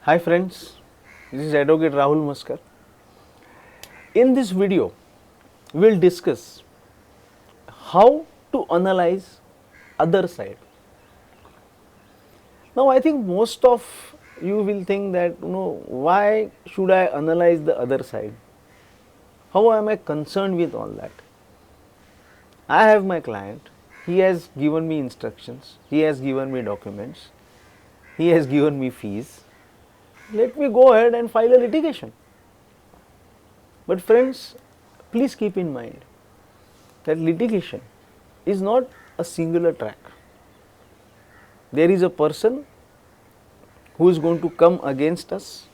Hi friends, this is Advocate Rahul Maskar. In this video, we will discuss how to analyze other side. Now I think most of you will think that why should I analyze the other side? How am I concerned with all that? I have my client, he has given me instructions, he has given me documents, he has given me fees. Let me go ahead and file a litigation. But friends, please keep in mind that litigation is not a singular track. There is a person who is going to come against us,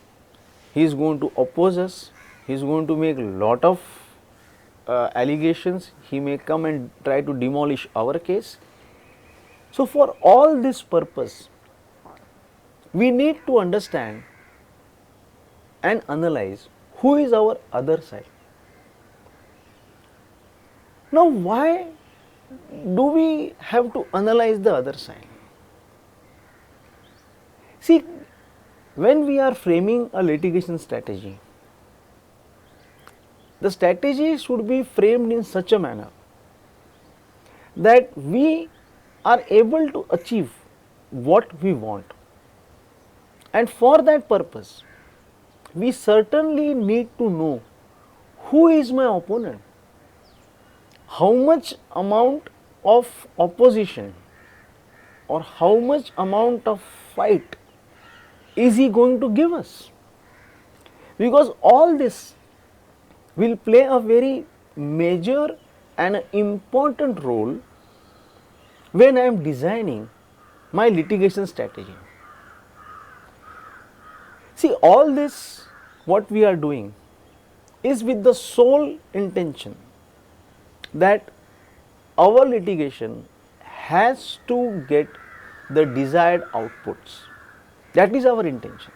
he is going to oppose us, he is going to make a lot of allegations, he may come and try to demolish our case. So for all this purpose, we need to understand and analyze who is our other side. Now why do we have to analyze the other side? See, when we are framing a litigation strategy, the strategy should be framed in such a manner that we are able to achieve what we want. And for that purpose, we certainly need to know who is my opponent, how much amount of opposition or how much amount of fight is he going to give us, because all this will play a very major and important role when I am designing my litigation strategy. See, all this what we are doing is with the sole intention that our litigation has to get the desired outputs. That is our intention.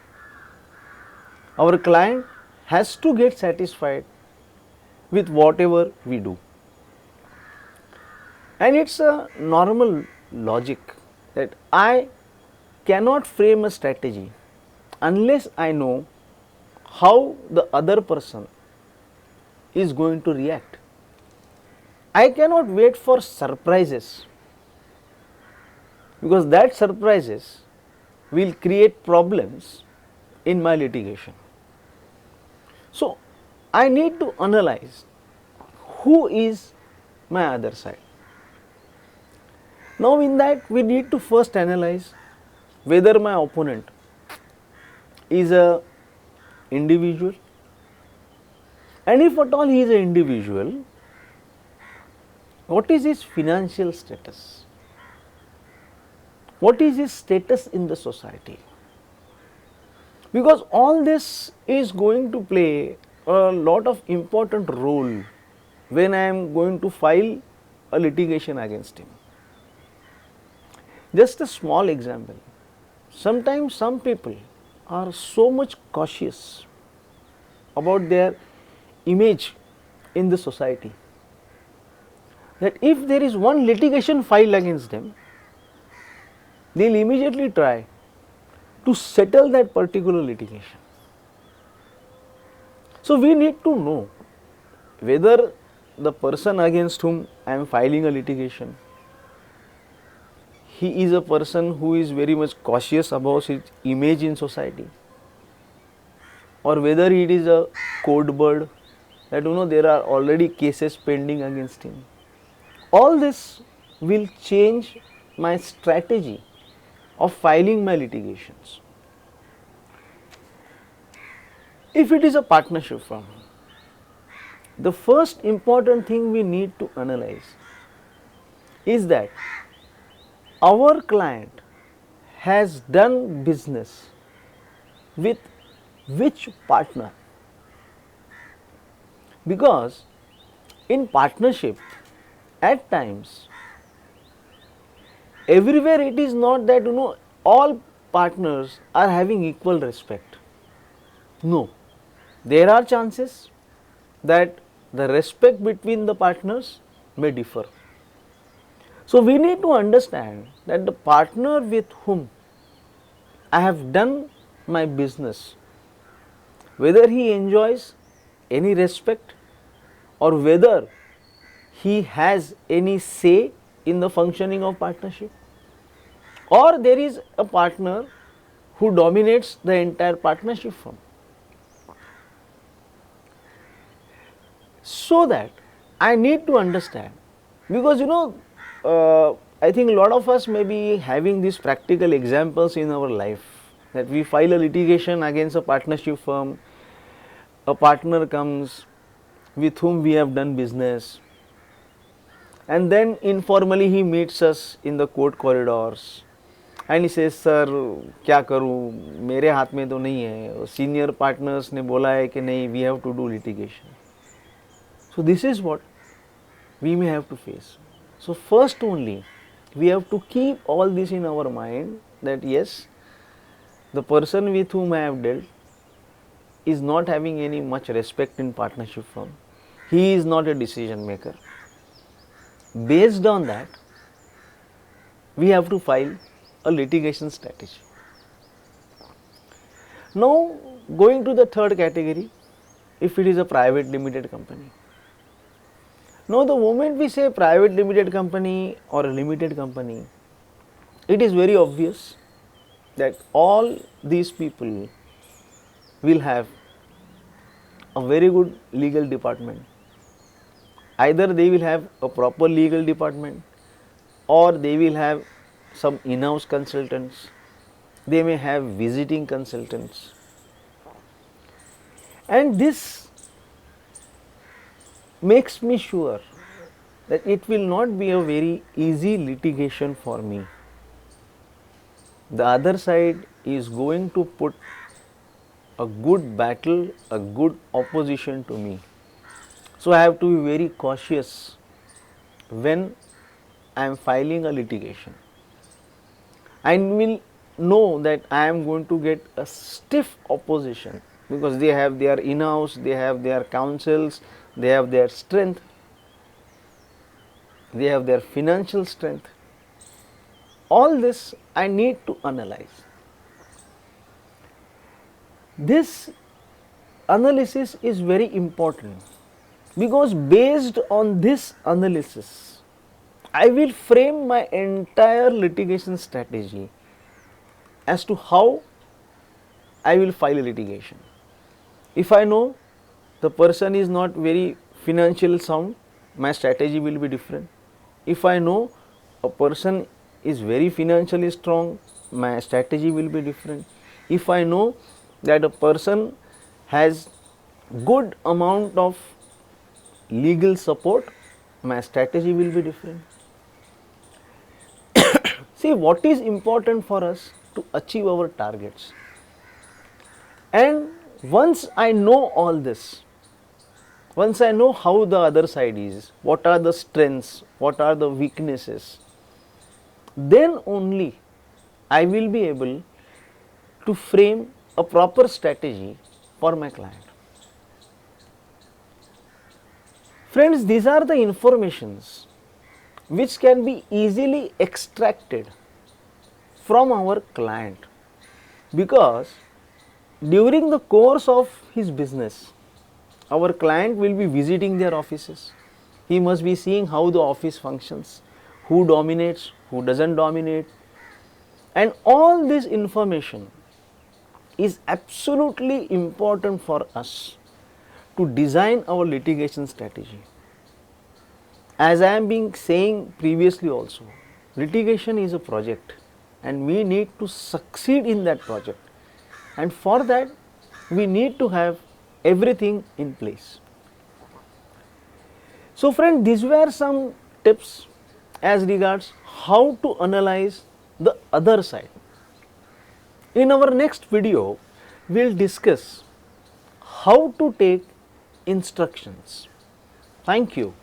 Our client has to get satisfied with whatever we do. And it's a normal logic that I cannot frame a strategy unless I know how the other person is going to react. I cannot wait for surprises, because that surprises will create problems in my litigation. So I need to analyze who is my other side. Now in that we need to first analyze whether my opponent is a individual, and if at all he is an individual, what is his financial status, what is his status in the society, because all this is going to play a lot of important role when I am going to file a litigation against him. Just a small example, sometimes some people are so much cautious about their image in the society that if there is one litigation filed against them, they will immediately try to settle that particular litigation. So we need to know whether the person against whom I am filing a litigation, he is a person who is very much cautious about his image in society, or whether it is a code bird that there are already cases pending against him. All this will change my strategy of filing my litigations. If it is a partnership firm, the first important thing we need to analyze is that our client has done business with which partner, because in partnership at times everywhere it is not that all partners are having equal respect. No, there are chances that the respect between the partners may differ. So we need to understand that the partner with whom I have done my business, whether he enjoys any respect or whether he has any say in the functioning of partnership, or there is a partner who dominates the entire partnership firm. So that I need to understand, because I think a lot of us may be having these practical examples in our life, that we file a litigation against a partnership firm, a partner comes with whom we have done business, and then informally he meets us in the court corridors and he says, sir क्या करूँ, मेरे हाथ में तो नहीं है, senior partners ने बोला है कि नहीं, we have to do litigation. So this is what we may have to face. So first only we have to keep all this in our mind, that yes, the person with whom I have dealt is not having any much respect in partnership firm. He is not a decision maker. Based on that, we have to file a litigation strategy. Now going to the third category, if it is a private limited company. Now the moment we say private limited company or a limited company, it is very obvious that all these people will have a very good legal department. Either they will have a proper legal department, or they will have some in-house consultants, they may have visiting consultants, and this makes me sure that it will not be a very easy litigation for me. The other side is going to put a good battle, a good opposition to me. So I have to be very cautious when I am filing a litigation. I will know that I am going to get a stiff opposition, because they have their in-house, they have their counsels, they have their strength, they have their financial strength. All this I need to analyze. This analysis is very important, because based on this analysis, I will frame my entire litigation strategy as to how I will file a litigation. If I know the person is not very financially sound, my strategy will be different. If I know a person is very financially strong, my strategy will be different. If I know that a person has good amount of legal support, my strategy will be different. See, what is important for us to achieve our targets, and once I know all this, once I know how the other side is, what are the strengths, what are the weaknesses, then only I will be able to frame a proper strategy for my client. Friends, these are the informations which can be easily extracted from our client, because during the course of his business, our client will be visiting their offices. He must be seeing how the office functions, who dominates, who doesn't dominate, and all this information is absolutely important for us to design our litigation strategy. As I am being saying previously also, litigation is a project and we need to succeed in that project, and for that we need to have everything in place. So friend, these were some tips as regards how to analyze the other side. In our next video, we will discuss how to take instructions. Thank you.